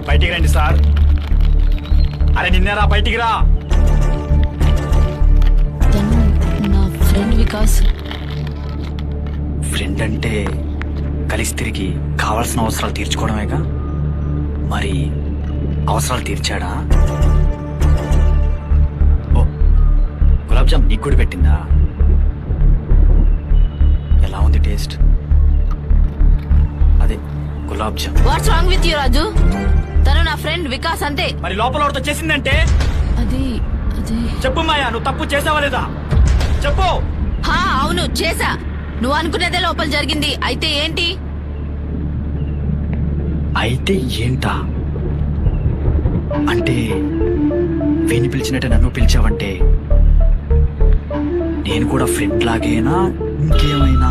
Sir బయటికి రండి sir. అరే నిన్నేరా, బయటికి రా. తను నా ఫ్రెండ్ వికాస్. ఫ్రెండ్ అంటే కలిసి తిరిగి కావాల్సిన అవసరాలు తీర్చుకోవడమేగా. మరి అవసరాలు తీర్చాడా? ఓ, గులాబ్ జామ్ నీకు కూడా పెట్టిందా? ఎలా ఉంది టేస్ట్? అదే gulab jam. What's wrong with you Raju? తను నా ఫ్రెండ్ వికాస్ అంతే. మరి లోపల వాడితో చేసిందంటే అది అది చెప్పు మాయా, నువ్వు తప్పు చేసావా లేదా చెప్పు. హా అవును చేసా. నువ్వు అనుకునేదే లోపల జరిగింది. అయితే ఏంటి? అయితే ఏంటా అంటే వీణ్ణి పిలిచినట్టే నన్ను పిలిచావంటే నేను కూడా ఫ్రెండ్ లాగేనా ఇంకేమైనా?